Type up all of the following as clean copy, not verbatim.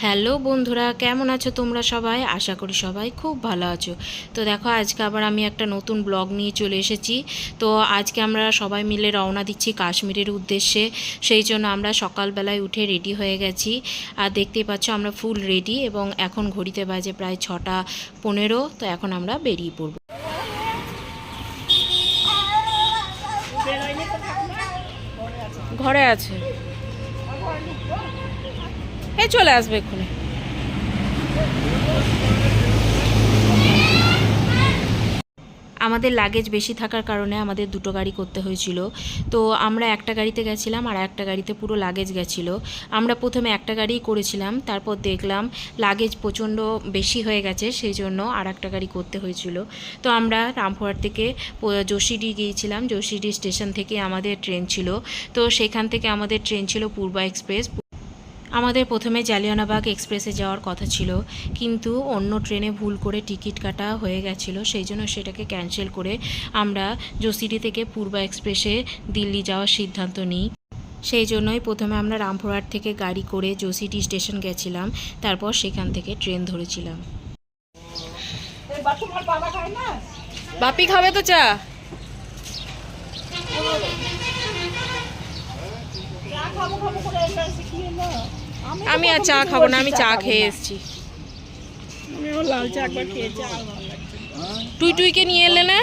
Hello বন্ধুরা, কেমন আছো তোমরা সবাই? আশা করি সবাই খুব ভালো আছো। তো দেখো, আজকে আবার আমি একটা নতুন ব্লগ নিয়ে চলে এসেছি। তো আজকে আমরা সবাই মিলে রওনা দিচ্ছি কাশ্মীরের উদ্দেশ্যে। সেই জন্য আমরা সকালবেলায় উঠে রেডি হয়ে গেছি। আর দেখতেই পাচ্ছ আমরা ফুল রেডি, এবং এখন ঘড়িতে বাজে প্রায় 6:15। তো এখন আমরা বেরিয়ে পড়ব। ঘরে আছে, এই চলে আসবে এক্ষুনি। আমাদের লাগেজ বেশি থাকার কারণে আমাদের দুটো গাড়ি করতে হয়েছিল। তো আমরা একটা গাড়িতে গেছিলাম আর একটা গাড়িতে পুরো লাগেজ গেছিলো। আমরা প্রথমে একটা গাড়িই করেছিলাম, তারপর দেখলাম লাগেজ প্রচণ্ড বেশি হয়ে গেছে, সেই জন্য আর একটা গাড়ি করতে হয়েছিল। তো আমরা রামপুরহাট থেকে যোশীডি গিয়েছিলাম। যোশীডি স্টেশন থেকে আমাদের ট্রেন ছিল। তো সেখান থেকে আমাদের ট্রেন ছিল পূর্বা এক্সপ্রেস। আমাদের প্রথমে জালিয়ানাবাগ এক্সপ্রেসে যাওয়ার কথা ছিল, কিন্তু অন্য ট্রেনে ভুল করে টিকিট কাটা হয়ে গেছিলো, সেই জন্য সেটাকে ক্যান্সেল করে আমরা যোশীডি থেকে পূর্বা এক্সপ্রেসে দিল্লি যাওয়ার সিদ্ধান্ত নিই। সেই জন্যই প্রথমে আমরা রামপুরহাট থেকে গাড়ি করে যোশীডি স্টেশন গেছিলাম, তারপর সেখান থেকে ট্রেন ধরেছিলাম। বাপি খাবে তো চা? আমি আর চা খাবো না, আমি চা খেয়ে এসেছি। টুই টুইকে নিয়ে এলে না?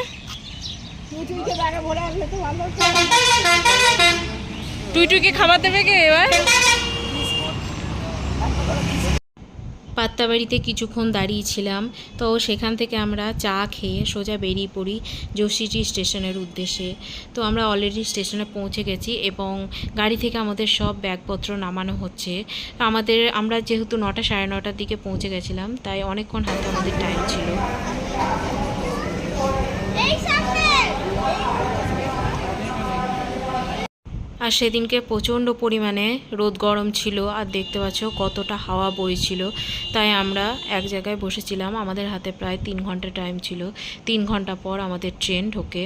টুই টুইকে খাবার দেবে কে এবার? পাত্তাবাড়িতে কিছুক্ষণ দাঁড়িয়েছিলাম। তো সেখান থেকে আমরা চা খেয়ে সোজা বেরিয়ে পড়ি যোশীডি স্টেশনের উদ্দেশ্যে। তো আমরা অলরেডি স্টেশনে পৌঁছে গেছি, এবং গাড়ি থেকে আমাদের সব ব্যাগপত্র নামানো হচ্ছে। আমরা যেহেতু 9টা সাড়ে 9টার দিকে পৌঁছে গেছিলাম, তাই অনেকক্ষণ হাতে আমাদের টাইম ছিল। আর সেদিনকে প্রচণ্ড পরিমাণে রোদ গরম ছিল, আর দেখতে পাচ্ছ কতটা হাওয়া বইছিল। তাই আমরা এক জায়গায় বসেছিলাম। আমাদের হাতে প্রায় 3 ঘন্টা টাইম ছিল। 3 ঘন্টা পর আমাদের ট্রেন ঢোকে।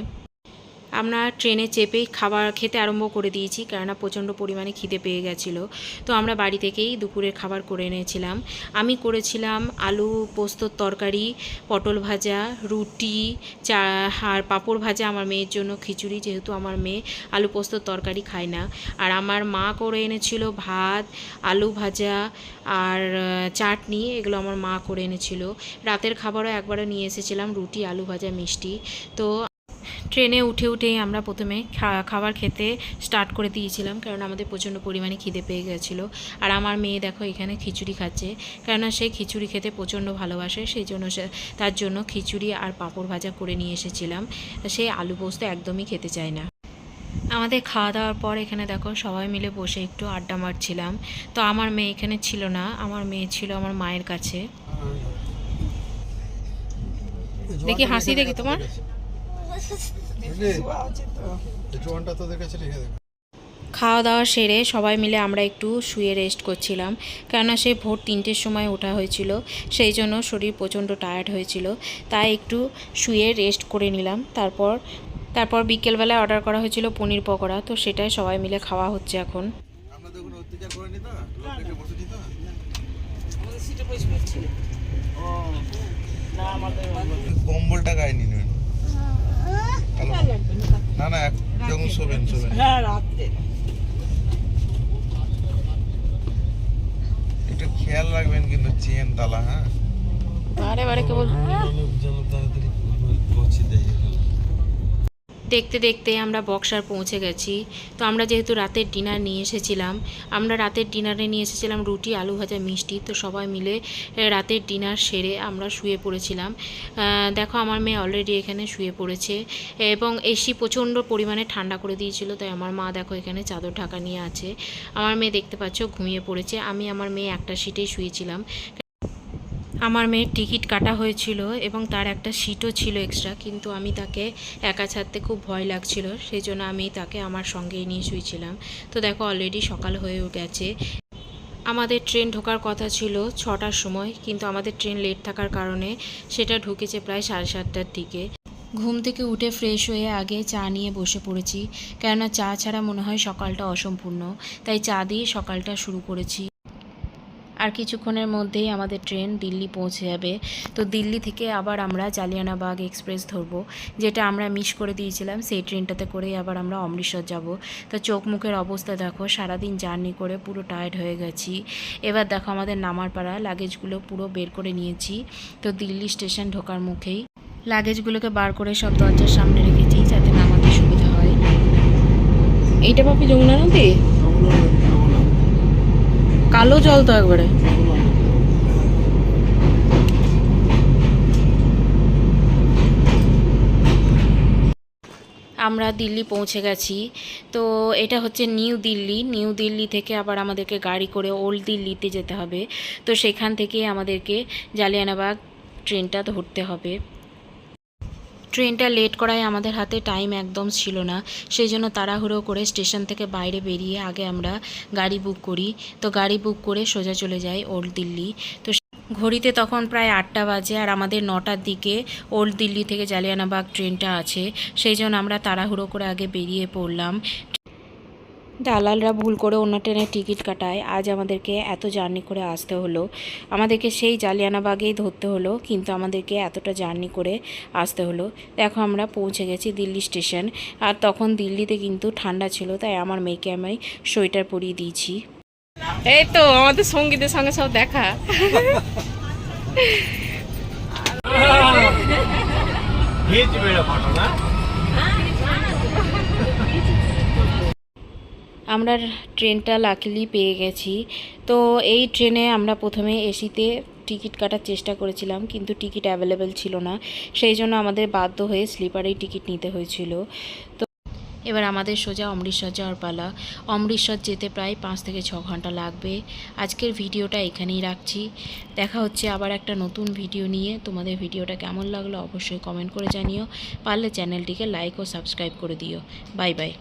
আমরা ট্রেনে চেপেই খাবার খেতে আরম্ভ করে দিয়েছি, কেননা প্রচণ্ড পরিমাণে খিদে পেয়ে গেছিলো। তো আমরা বাড়ি থেকেই দুপুরের খাবার করে এনেছিলাম। আমি করেছিলাম আলু পোস্তর তরকারি, পটল ভাজা, রুটি, চা আর পাঁপড় ভাজা। আমার মেয়ের জন্য খিচুড়ি, যেহেতু আমার মেয়ে আলু পোস্তর তরকারি খায় না। আর আমার মা করে এনেছিল ভাত, আলু ভাজা আর চাটনি। এগুলো আমার মা করে এনেছিল। রাতের খাবারও একবারও নিয়ে এসেছিলাম, রুটি, আলু ভাজা, মিষ্টি। তো ট্রেনে উঠেই আমরা প্রথমে খাবার খেতে স্টার্ট করে দিয়েছিলাম, কারণ আমাদের প্রচণ্ড পরিমাণে খিদে পেয়ে গেছিলো। আর আমার মেয়ে দেখো এখানে খিচুড়ি খাচ্ছে, কেননা সে খিচুড়ি খেতে প্রচণ্ড ভালোবাসে। সেই জন্য তার জন্য খিচুড়ি আর পাঁপড় ভাজা করে নিয়ে এসেছিলাম। সে আলু পোস্ত একদমই খেতে চায় না। আমাদের খাওয়া দাওয়ার পর এখানে দেখো সবাই মিলে বসে একটু আড্ডা মারছিলাম। তো আমার মেয়ে এখানে ছিল না, আমার মেয়ে ছিল আমার মায়ের কাছে। দেখি হাসি, দেখি তোমার। খাওয়া দাওয়া সেরে সবাই মিলে আমরা একটু শুয়ে রেস্ট করছিলাম, কেননা সে ভোর 3টের সময় ওঠা হয়েছিল। সেই জন্য শরীর প্রচণ্ড টায়ার্ড হয়েছিল, তাই একটু শুয়ে রেস্ট করে নিলাম। তারপর বিকেলবেলায় অর্ডার করা হয়েছিল পনির পকোড়া, তো সেটাই সবাই মিলে খাওয়া হচ্ছে এখন। কম্বলটা গায়ে নিয়ে নেবেন। না না, যখন শোবেন হ্যাঁ রাতে একটু খেয়াল রাখবেন, কিন্তু চেন তালা। হ্যাঁ, বারে বারে কেবল দেখতে দেখতে আমরা বক্সার পৌঁছে গেছি। তো আমরা যেহেতু রাতের ডিনার নিয়ে এসেছিলাম, আমরা রাতের ডিনারে নিয়ে এসেছিলাম রুটি, আলু ভাজা, মিষ্টি। তো সবাই মিলে রাতের ডিনার সেরে আমরা শুয়ে পড়েছিলাম। দেখো আমার মেয়ে অলরেডি এখানে শুয়ে পড়েছে, এবং এসি প্রচণ্ড পরিমাণে ঠান্ডা করে দিয়েছিল, তাই আমার মা দেখো এখানে চাদর ঢাকা নিয়ে আছে। আমার মেয়ে দেখতে পাচ্ছ ঘুমিয়ে পড়েছে। আমি আমার মেয়ে একটা সিটেই শুয়েছিলাম। আমার মেয়ের টিকিট কাটা হয়েছিল, এবং তার একটা সিটও ছিল এক্সট্রা, কিন্তু আমি তাকে একা ছাড়তে খুব ভয় লাগছিল, সেই জন্য আমি তাকে আমার সঙ্গেই নিয়ে শুয়েছিলাম। তো দেখো অলরেডি সকাল হয়ে গেছে। আমাদের ট্রেন ঢোকার কথা ছিল 6টার সময়, কিন্তু আমাদের ট্রেন লেট থাকার কারণে সেটা ঢুকেছে প্রায় 7:30টার দিকে। ঘুম থেকে উঠে ফ্রেশ হয়ে আগে চা নিয়ে বসে পড়েছি, কেননা চা ছাড়া মনে হয় সকালটা অসম্পূর্ণ, তাই চা দিয়ে সকালটা শুরু করেছি। আর কিছুক্ষণের মধ্যেই আমাদের ট্রেন দিল্লি পৌঁছে যাবে। তো দিল্লি থেকে আবার আমরা জালিয়ানাবাগ এক্সপ্রেস ধরবো, যেটা আমরা মিস করে দিয়েছিলাম। সেই ট্রেনটাতে করেই আবার আমরা অমৃতসর যাব। তো চোখ মুখের অবস্থা দেখো, সারাদিন জার্নি করে পুরো টায়ার্ড হয়ে গেছি। এবার দেখো আমাদের নামার পাড়া, লাগেজগুলো পুরো বের করে নিয়েছি। তো দিল্লি স্টেশন ঢোকার মুখেই লাগেজগুলোকে বার করে সব দরজার সামনে রেখেছি, যাতে নামাতে সুবিধা হয়। এইটা পাপি যমুনা নদী, কালো জল তো একবারে। আমরা দিল্লি পৌঁছে গেছি। তো এটা হচ্ছে নিউ দিল্লি। নিউ দিল্লি থেকে আবার আমাদেরকে গাড়ি করে ওল্ড দিল্লিতে যেতে হবে। তো সেখান থেকে আমাদেরকে জালিয়ানাবাগ ট্রেনটা ধরতে হবে। ট্রেনটা লেট করায় আমাদের হাতে টাইম একদম ছিল না, সেই জন্য তাড়াহুড়ো করে স্টেশন থেকে বাইরে বেরিয়ে আগে আমরা গাড়ি বুক করি। তো গাড়ি বুক করে সোজা চলে যাই ওল্ড দিল্লি। তো ঘড়িতে তখন প্রায় 8টা বাজে, আর আমাদের 9টার দিকে ওল্ড দিল্লি থেকে জালিয়ানাবাগ ট্রেনটা আছে। সেই জন্য আমরা তাড়াহুড়ো করে আগে বেরিয়ে পড়লাম। দালালরা ভুল করে অন্য ট্রেনের টিকিট কাটায় আজ আমাদেরকে এত জার্নি করে আসতে হলো। আমাদেরকে সেই জালিয়ানাবাগেই ধরতে হলো, কিন্তু আমাদেরকে এতটা জার্নি করে আসতে হলো। দেখো আমরা পৌঁছে গেছি দিল্লি স্টেশন। আর তখন দিল্লিতে কিন্তু ঠান্ডা ছিল, তাই আমার মেয়েকে আমি সোয়েটার পরিয়ে দিয়েছি। এই তো আমাদের সঙ্গীদের সঙ্গে সব দেখা। আমরা ট্রেনটা লাকিলি পেয়ে গেছি। তো এই ট্রেনে আমরা প্রথমে এসিতে টিকিট কাটার চেষ্টা করেছিলাম, কিন্তু টিকিট অ্যাভেলেবেল ছিল না। সেই জন্য আমাদের বাধ্য হয়ে স্লিপারেই টিকিট নিতে হয়েছিল। তো এবার আমাদের সোজা অমৃতসর যাওয়ার পালা। অমৃতসর যেতে প্রায় 5 থেকে 6 ঘন্টা লাগবে। আজকের ভিডিওটা এখানেই রাখছি। দেখা হচ্ছে আবার একটা নতুন ভিডিও নিয়ে। তোমাদের ভিডিওটা কেমন লাগলো অবশ্যই কমেন্ট করে জানিও। পারলে চ্যানেলটিকে লাইক ও সাবস্ক্রাইব করে দিও। Bye bye.